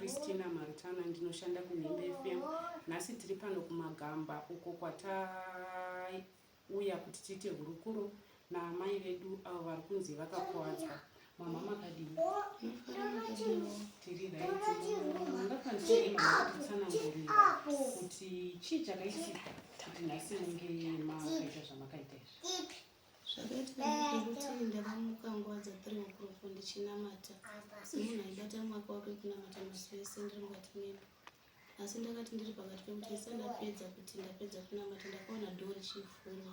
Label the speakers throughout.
Speaker 1: Christina Maritana ndinoshanda kuNhembe FM. Nhasi tiri pano kuMagamba uko kwatauya kuti tiite hurukuro naamai vedu avo vari kunzi vakakuwadzwa. Mama makadini? Tiri raiti. Mangakwanise mama kutitsanangurira kuti chii chakaitika kuti nhasi munge makaita zvamakaita izvi?
Speaker 2: Zvakaita kuti ndakamuka nguva dza3 o'clock ndichinamata semunhu aibata mwaka wake kunamata mazuva ese ndiri mukati medu. Asi ndakati ndiri pakati pekuti ndapedza kunamata ndakaona dhoo richivhurwa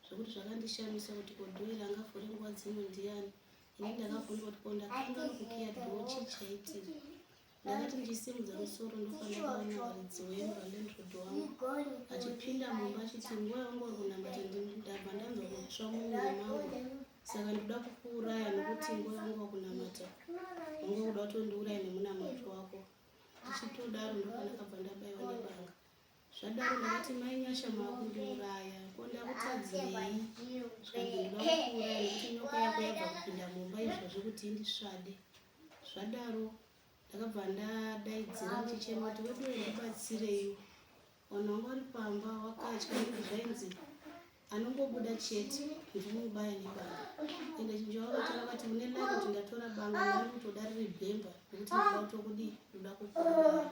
Speaker 2: zvokuti zvakandishamisa kuti ko dhoo iri angavhure nguva dzino ndiani. Ini ndakavhunza kuti ko ndakanga nokukiya dhoo chii chaitika. Ndakati ndichisimudza musoro ndofanira kuona varidzi wemba landlord wangu achipinda mumba achiti nguva yangu uri kunamata ndabva ndanzwa kutsva mumwiri mangu, saka ndoda kukuuraya nokuti nguva yangu wakunamata wangu kuda kutondiuraya nemunamato wako. Ndichitodaro ndopandakabva ndabayiwa nebanga. Zvadaro ndakati mai nyasha maakundiuraya ko ndakutadzirei zvikanzi ndoda kukuuraya nokuti nyoka yako yabva kupinda mumba izvozvo kuti indisvade. Zvadaro ndakabva ndadaidzira ndichichema kuti wedu ndibatsireiwo. Vanhu vanga vari pamba wakatya nekuti zvainzi anongobuda chete ndimubaya nebanga. Ende chinjo vakati vakati une lai kuti ndatora banga ndari kutoda riri bhemba nokuti ndoda kutokudii ndoda kukuuraya.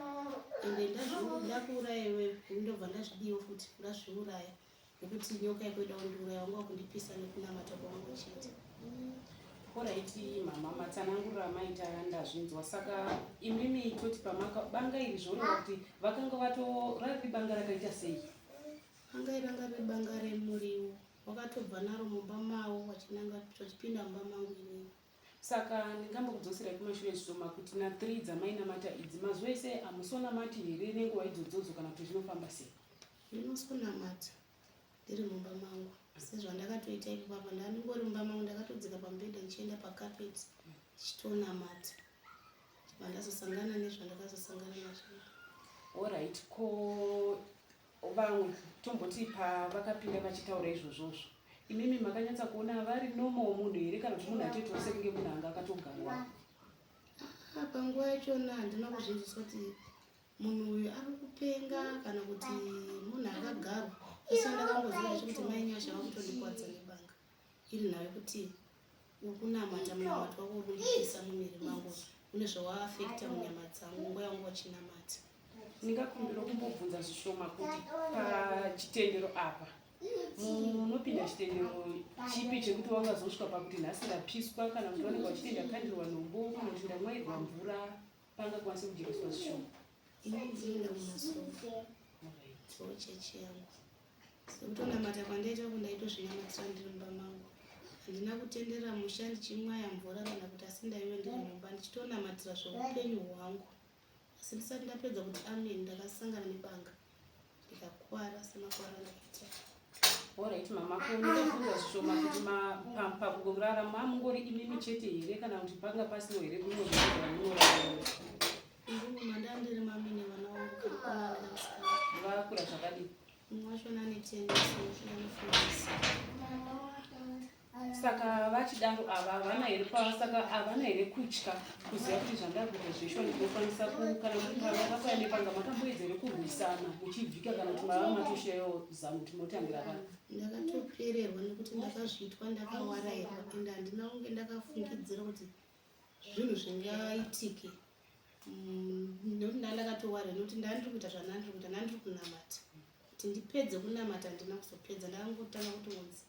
Speaker 2: Ende ndazvida kuuraya iwewe ndobva ndazvidiwo futi ndazviuraya nokuti nyoka yako ida kundiuraya wanga wakundipisa nekunamata kwangu chete.
Speaker 1: Oraiti mama matsanangurira maita ndazvinzwa. Saka imimi toti banga iri zvoreva kuti vakanga rari banga rakaita sei?
Speaker 2: Anga iranga riri banga remuriwo wakatobva naro mumba mavo wachipinda mumba mangu inini.
Speaker 1: Saka ndingambokudzoserai kumashure zvishoma kuti na3 dzamainamata idzi mazuva ese hamusonamati here nenguva idzodzodzo kana kuti zvinofamba sei?
Speaker 2: Ndinosonamata ndiri mumba mangu sezvandakatoita ipapa ndandingori mumba mangu ndakatodzika pamubhedha ndichienda pakapeti ndichitonamata vandazosangana nezvandakazosangana nazvo.
Speaker 1: Alright, ko vamwe tomboti pavakapinda vachitaura izvozvozvo imimi makanyatsa kuona vari nomo munhu here kana kuti munhu atoitawo sekunge munhu anga akatogarwa?
Speaker 2: Panguva yachona handina kuzvinzwiswa kuti munhu uyu ari kupenga kana kuti munhu akagarwa. Asi ndakangoziva kuti mai nyasha vakutondikwadza nebanga iri nayo kuti ukunamata munamato wako uri kundipisa mumwiri mangu une zvawaafekta munyama dzangu nguva yangu wachinamata.
Speaker 1: Ndingakumbira kumbobvunza zvishoma kuti pachitendero apa munopinda chitendero chipi chekuti wangazosvika pakuti nhasi ndapiswa kana kuti vanenge vachitenda kandirwa nhombo kana kuti ndamwairwa mvura pangakwanise kujereswa zvishoma?
Speaker 2: Ini ndinoenda kumasoko chechi yangu sekutonamata kwandaita kundaitozvinamatira ndiri mumba mangu. Handina kutendera musha ndichimwaya mvura kana kuti asi ndaive ndiri mumba ndichitonamatira zveupenyu hwangu. Asi ndisati ndapedza kuti amen ndakasangana nebanga ndikakwara semakwara ndakaita.
Speaker 1: Alright mama, ko ndingabvunza zvishoma kuti pakurarama mungori imimi chete here kana kuti panga pasino here kunozoa munorarama?
Speaker 2: Nduma ndandiri mami nevana vangu kana ndakasikana.
Speaker 1: Vakura zvakadii?
Speaker 2: Mumwe wachona ane 10 wachona ane 4.
Speaker 1: Saka vachidaro ava havana here saka havana here kutya kuziva kuti zvandakuita zvesho ndinokwanisa kana kuti pavakauya nepanga makamboedza here kurwisana muchibvika kana kuti mava matoshayiwo zano kuti motangira vanhu?
Speaker 2: Ndakatopererwa nekuti ndakazviitwa ndakawarairwa ende handina kunge ndakafungidzira kuti zvinhu zvingaitike nokuti ndandakatowarira nokuti ndandiri kuita zvandandiri kuita ndandiri kunamata kuti ndipedze kunamata handina kuzopedza ndakangotanga kutonzi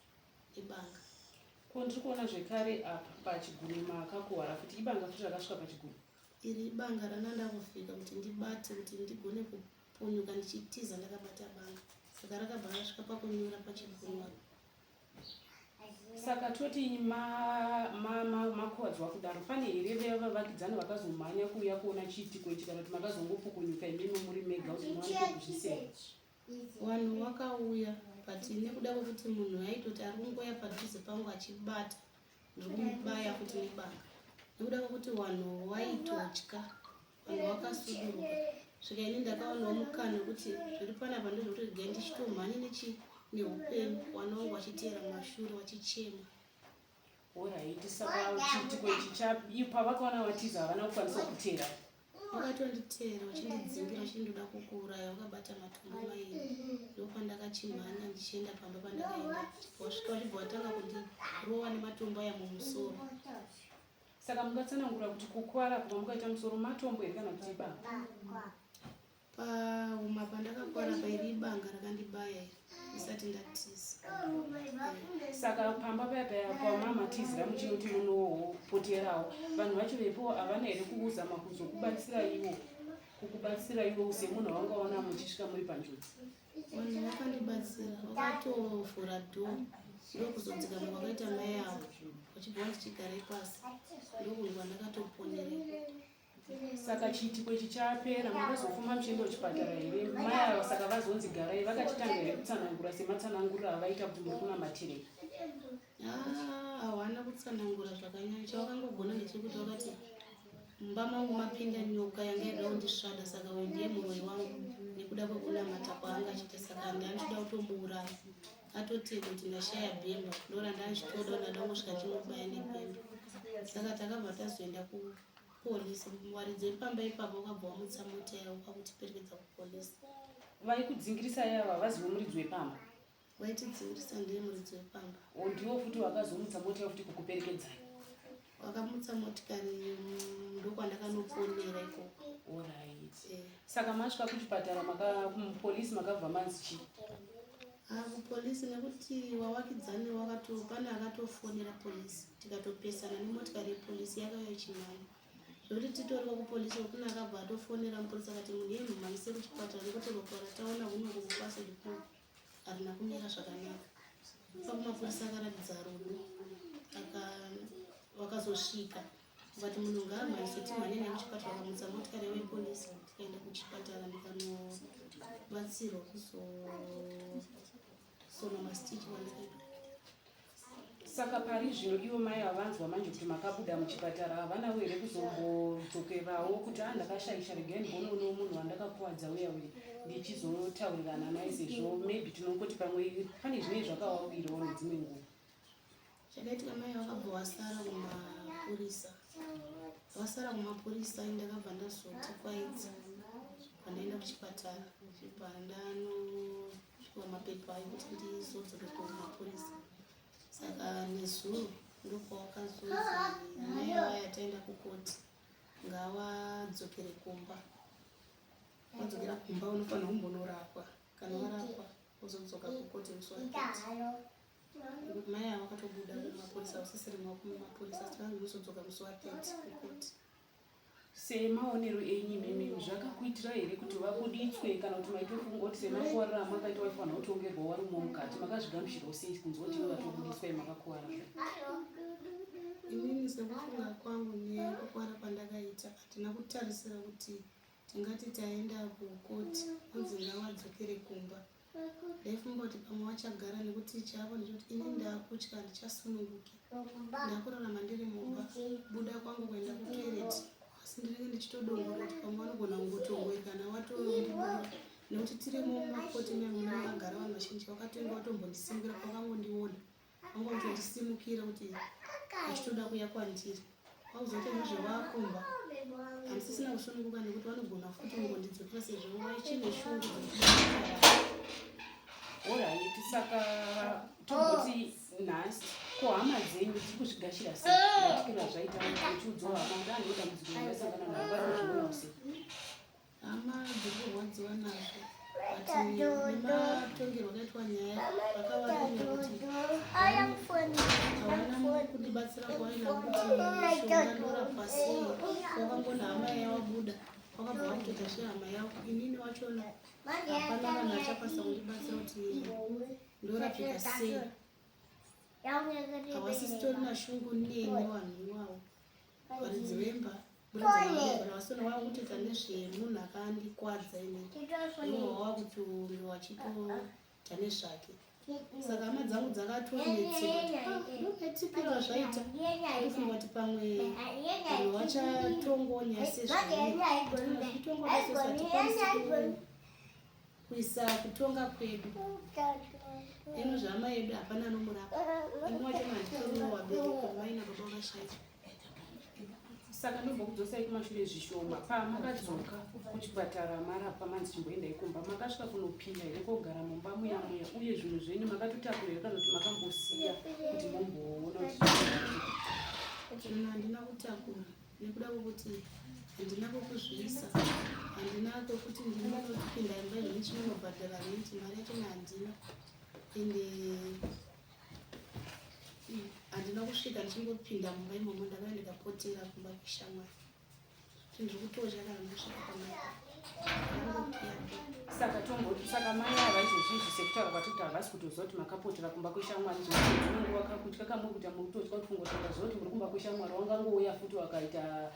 Speaker 2: ibanga.
Speaker 1: Ko ndiri kuona zvekare apa pachiguni makakuwara kuti ibanga futi rakasvika pachiguni?
Speaker 2: Iri ibanga rananda kufika kuti ndibate kuti ndigone kupunyuka ndichitiza ndakabata banga saka rakabva rasvika pakunyura pachiguni.
Speaker 1: Saka toti makuwadzwa kudaro pane here vavakidzani vakazomhanya kuuya kuona chiitiko ichi kana kuti makazongopukunyuka imimi muri mega kuti muwanike kuzviseva?
Speaker 2: Vanhu vakauya but nekuda kwekuti munhu aitoti ari kungoya padhuze pangu achibata ndiri kumubaya futi nebanga nekuda kwekuti vanhu vaitotya vanhu vakasuduruka svika ini ndakaonawo mukana wekuti zviri panapa ndezvokuti regai ndichitomhanya neupenyu vana vangu vachiteera mashure vachichema.
Speaker 1: Alright, saka chiitiko ichi pavakaona vatiza havana kukwanisa kuteera?
Speaker 2: wakatonditeera uchindidzingira uchindoda kukuuraya wakabata matombo mairi. Ndopandakachimhanya ndichienda pamba pandakaenda, wasvika wachibva watanga kundirowa nematombo aya mumusoro.
Speaker 1: Saka mungatsanangura kuti kukwara kubva mukaita musoro matombo here kana kuti ibanga?
Speaker 2: Pauma pandakakwara pairi ibanga rakandibaya iri isati ndatiza.
Speaker 1: Saka pamba paya pamamatizira muchinoti munopoterawo vanhu vacho vepo havana here kuzama kukubatsira iwo semunhu wangaona muchisvika muri panjodzi?
Speaker 2: Vanhu vakandibatsira, vakatovhura dhoo ndokuzodzika vakaita mai avo vachibva vandichigarai pasi, ndokunzwa ndakatoponerei.
Speaker 1: Saka chiitiko ichi chapera makazofuma muchienda kuchipatara here? Mai avo saka vazonzi garai vakachitanga here kutsanangura sematsananguriro avaita kuti muri kunamatirei?
Speaker 2: Havana kutsanangura zvakanyanya. Chavakangogona ndechekuti vakati mumba mangu mapinda nyoka yanga ida kundisvada, saka uyu ndiye muroi wangu nekuda kwekunamata kwaanga achiita, saka ndandoda kutomuuraya atotenda kuti ndashaya bhemba, ndora ndanchitoda ndada kungosvika chimubaya nebhemba. Saka takabva tazoenda kupolisi. Muwaridzi wepamba ipapo wakabva wamutsa mota yavo kwakutiperekedza kupolisi.
Speaker 1: Vaikudzingirisa yavo havazive muridzi wepamba?
Speaker 2: Vaitidzingirisa ndiye muridzi wepamba.
Speaker 1: Ndiwo futi wakazomutsa mota yavo futi kukuperekedzai?
Speaker 2: Wakamutsa motikari ndokwandakanoponera ikoko.
Speaker 1: Alright. Saka masvika kuchipatara kumupolisi makabva manzi chii?
Speaker 2: Kupolisi nekuti wawakidzani pane akatofonera polisi, tikatopesana nemotikari yepolisi yakauya ichimhanya. Zvokuti titoriwo kupolisi kuna akabva atofonera mupolisi akati munhu yenyu mhanyise kuchipatara nekuti ropa rataona hunoko kupasi ndipo harina kumira zvakanaka. Pakumapolisi akaratidza rudo, wakazosvika ukati munhu ngaamhanyise timhanye naye kuchipatara. Wakamutsa motikari yepolisi tikaenda kuchipatara ndikanobatsirwa kusona masitichi wandakaita.
Speaker 1: Saka pari zvino ivo mai havanzwa manje kuti makabuda muchipatara havanawo here kuzombodzokerawo kuti ndakashaisha regai ndibonoonewo munhu wandakakuwadza uya ndichizotaurirana naye, sezvo maybe tinongoti pamwe pane zvinenge zvakawawirawo nedzimwe nguva?
Speaker 2: Chakaitika mai vakabva vasara kumapurisa ndakabva ndazoti kwaidza pandaenda kuchipatara chibva ndanopiwa mapepa ekuti ndizodzoke kumapurisa. Saka nezuro ndokwawakazonzi mai vaya taenda kukoti ngavadzokere kumba. Wadzokera kumba unofanira kumbonorapwa, kana warapwa uzodzoka kukoti musi wa30. Nekuti mai ava vakatobuda kumapurisa usisiri kumapurisa, tikange musodzoka musi wa30 kukoti.
Speaker 1: Semaonero enyu meme zvakakuitira here kuti vabuditswe kana kuti maitofunga kuti semakuwarira makaita waifanira kutongerwa warimo mukati makazvigamuchirawo sei kunzwa kuti ivo vatobudiswa makakuwara?
Speaker 2: Inini sekufunga kwangu nekukwara kwandakaita hatina kutarisira kuti tingati taenda kukoti kunzi ngavadzokere kumba. Ndaifunga kuti pamwe vachagara nekuti chavo ndechoti ini ndakutya ndichasununguke, ndakurarama ndiri mumba. Buda kwangu kuenda kutoireti asi ndinenge ndichitodongora kuti pamwe vanogona kungotongoikana watondibuda, nekuti tirimo mumakoti mengu munogara vanhu vazhinji vakatoenda vatombondisimbira kwakangondiona vangotondisimukira kuti vachitoda kuya kwandiri. Kwakuzoita nezvevakumba handisisina kusununguka nekuti vanogona futi kungondidzokera sezvo vaichine shungu dzekuaa.
Speaker 1: Alright, saka toboti nhasi kuhama dzenyu dziri kuzvigashira sei? Ndatikira zvaita uchiudzawo hama ndanoda mudzigo wasangana nawo varikuzvionawo sei?
Speaker 2: Hama dziri kurwadziwa nazvo, but nematongerwo akaitwa nyaya vakavaremera kuti havana kundibatsira kwaina kuti shonga ndorapwa sei. Wakangona hama yavabuda wakabva vakutoita zvehama yavo. Inini wachona hapana vanhu vachakwanisa kundibatsira kuti ndorapika sei. Havasisitorina shungu neni vanhu ivavo varidzi vemba vasona vava kutoita nezvemunhu akandikwadza inini, ivo vava kutonge vachitoita nezvake. Saka hama dzangu dzakatonetseka ndokaitipira zvaita ndofunga kuti pamwe vanhu vachatongonya sezvitonga sesu hatikwanisi kuisa kutonga kwedu. Ino zvama yedu hapana anomurapa. Ini wacho mandikoniwo wabereka vaina baba vakashaika.
Speaker 1: saka ndombokudzosai kumashure zvishoma. Pamakadzoka kuchipatara marapwa manzi chimboendai kumba, makasvika kunopinda here kogara mumba muya muya, uye zvinhu zvenyu makatotakura here kana kuti makambosiya kuti momboona kuti
Speaker 2: handina kutakura nekuda kwokuti handina kwokuzviisa, handina kwekuti ndinotopinda imba izvoni chinonobhadhara renti, mari yachona handina, ende handina kusvika ndichingopinda mumba imomo, ndakaenda ndikapotera kumba kwishamwari. Ndiri kutosha kana ndosvika
Speaker 1: saka mai ava izvozvizvi sekutaura kwatikuti havasi kutoziva kuti makapotera kumba kwishamwari. Zvinonguva kakutya kamuri kuti hamuri kutotya kuti kungotaura zvo kuti muri kumba kwishamwari, wangangouya futi wakaita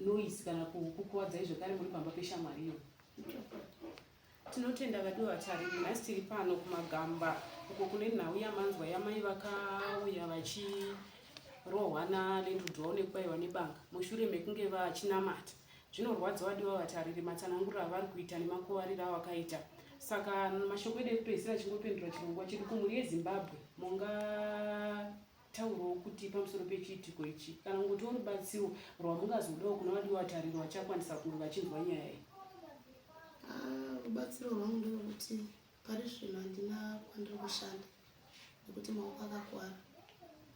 Speaker 1: noise kana kukuwadza izvekare muri pamba peshamwariyo. Tinotenda vadiwa vatariri, nhasi tiri pano kumagamba uko kune nhau yamanzwa yamai vakauya vachirohwana nendudzi vaonekubaiwa nebanga mushure mekunge vachinamata. Zvinorwadza vadiwa vatariri matsananguriro avari kuita nemakuvariro avakaita. Saka mashoko edu ekupedzisira chingopindura chirongwa chedu kumhuri yeZimbabwe, mungataurawo kuti pamusoro pechiitiko ichi kana kungotiwo rubatsiro rwamungazodawo kuna vadiwa vatariri vachakwanisa kunge vachinzwa nyaya iyi?
Speaker 2: Rubatsiro rwangu nderwekuti pari zvino handina kwandiri kushanda nekuti maoko akakwara,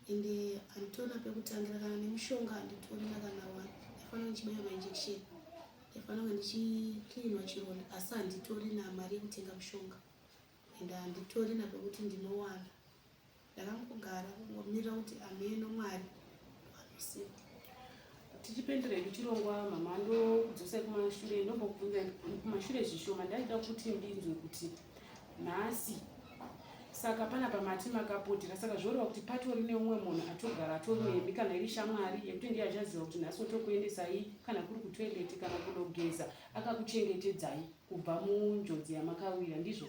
Speaker 2: ende handitorina pekutangira, kana nemushonga handitorina kana wani. Ndaifanira ndichibaiwa mainjekisheni, ndaifanira ndichiklinwa chironda, asi handitorina mari yekutenga mushonga, ende handitorina pekuti ndinowana. Ndakangogara kungomirira kuti ameno Mwari anoziva.
Speaker 1: Tichipendera chirongwa mama ndokudzosai kumashure, ndombokubvunza kumashure zvishoma. Ndaida kuti ndinzwe kuti nhasi saka panapa mati makapotera, saka zvoreva kuti patori neumwe munhu atogara atori nemi kana iri shamwari yekuti ndiye achaziva kuti nhasi otokuendesai kana kuri kutoileti kana kunogeza, akakuchengetedzai kubva munjodzi yamakawira, ndizvo?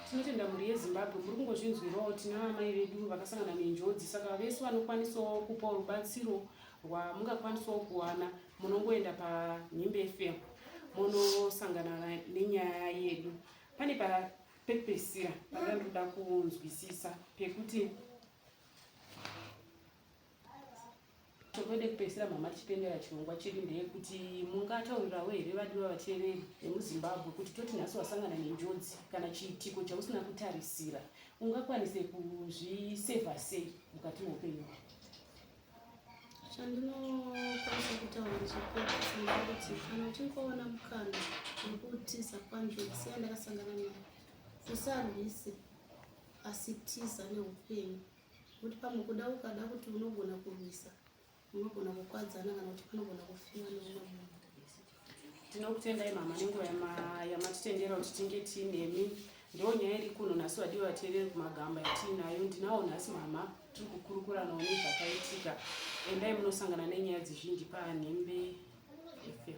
Speaker 1: Tinotenda mhuri yeZimbabwe muri kungozvinzwirawo. Tina amai vedu vakasangana nenjodzi, saka vese vanokwanisawo kupa rubatsiro rwamungakwanisawo kuwana. Munongoenda paNhimbe FM munosangana nenyaya yedu. Pane pekupedzisira pandandoda kunzwisisa pekuti chokwede kupedzisira mama tichipendera chirongwa chedu ndeyekuti mungataurirawo here vadiwa vateereri vemuZimbabwe kuti toti nhasi wasangana nenjodzi kana chiitiko chausina kutarisira, ungakwanise kuzvisevha sei mukati meupenyu?
Speaker 2: Chandinokwanisa kutaura ndechipedzisa ndekuti kana uchingoona mukana wekutiza panjodzi yandakasangana nayo, usarwise asi tiza neupenyu, kuti pamwe kuda ukada kuti unogona kurwisa, unogona kukwadzana kana kuti panogona kufiwa neumwe munhu.
Speaker 1: Tinokutendai mama nenguva yamatitendera kuti tinge tiinemi. Ndo nyaya iri kuno nhasi vadiwa vateereri kumagamba yatiinayo. Ndinawo nhasi mama tiri kukurukura nawo nezvakaitika. Endai munosangana nenyaya dzizhinji paNhimbe FM.